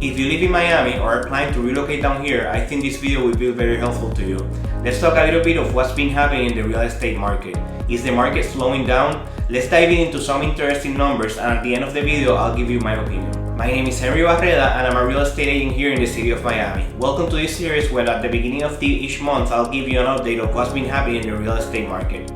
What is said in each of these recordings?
If you live in Miami or are planning to relocate down here, I think this video will be very helpful to you. Let's talk a little bit of what's been happening in the real estate market. Is the market slowing down? Let's dive into some interesting numbers, and at the end of the video, I'll give you my opinion. My name is Henry Barreda and I'm a real estate agent here in the city of Miami. Welcome to this series where at the beginning of each month, I'll give you an update of what's been happening in the real estate market.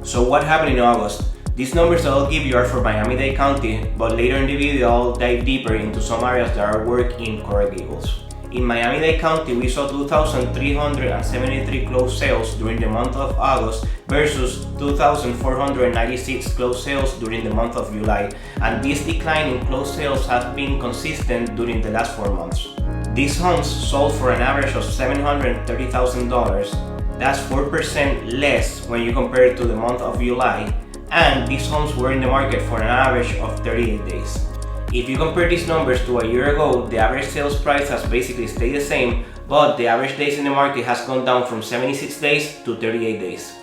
So what happened in August? These numbers that I'll give you are for Miami Dade County, but later in the video I'll dive deeper into some areas that are work in Coral Gables. In Miami Dade County, we saw 2,373 closed sales during the month of August versus 2,496 closed sales during the month of July, and this decline in closed sales has been consistent during the last 4 months. These homes sold for an average of $730,000. That's 4% less when you compare it to the month of July, and these homes were in the market for an average of 38 days. If you compare these numbers to a year ago, the average sales price has basically stayed the same, but the average days in the market has gone down from 76 days to 38 days.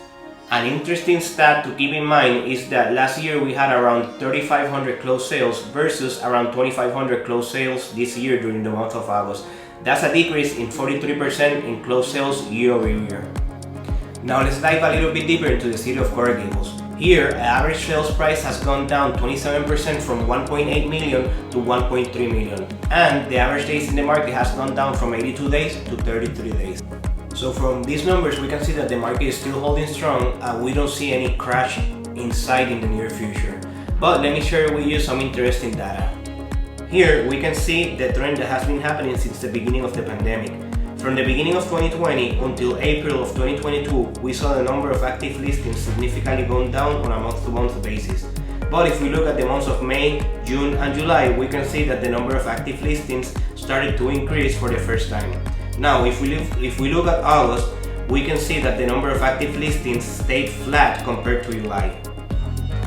An interesting stat to keep in mind is that last year we had around 3,500 closed sales versus around 2,500 closed sales this year during the month of August. That's a decrease in 43% in closed sales year over year. Now let's dive a little bit deeper into the city of Coral Gables. Here, average sales price has gone down 27% from 1.8 million to 1.3 million, and the average days in the market has gone down from 82 days to 33 days. So from these numbers, we can see that the market is still holding strong and we don't see any crash in sight in the near future. But let me share with you some interesting data. Here, we can see the trend that has been happening since the beginning of the pandemic. From the beginning of 2020 until April of 2022, we saw the number of active listings significantly going down on a month-to-month basis. But if we look at the months of May, June, and July, we can see that the number of active listings started to increase for the first time. Now, if we look at August, we can see that the number of active listings stayed flat compared to July.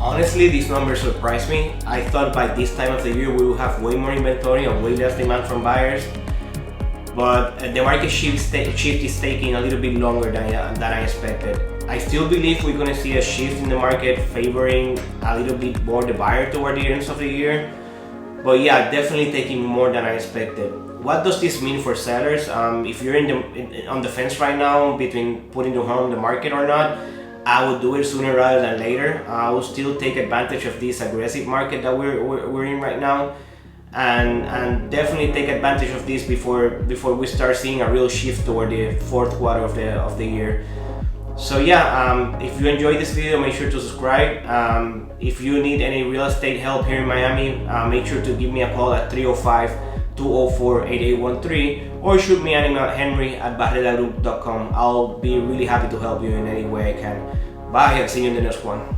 Honestly, these numbers surprised me. I thought by this time of the year we would have way more inventory and way less demand from buyers. But the market shift is taking a little bit longer than I expected. I still believe we're going to see a shift in the market favoring a little bit more the buyer toward the ends of the year. But yeah, definitely taking more than I expected. What does this mean for sellers? If you're on the fence right now between putting the home on the market or not, I would do it sooner rather than later. I will still take advantage of this aggressive market that we're in right now. And definitely take advantage of this before we start seeing a real shift toward the fourth quarter of the year. So yeah, if you enjoyed this video, make sure to subscribe. If you need any real estate help here in Miami, make sure to give me a call at 305-204-8813 or shoot me an email at henry@barredagroup.com. I'll be really happy to help you in any way I can. Bye, and see you in the next one.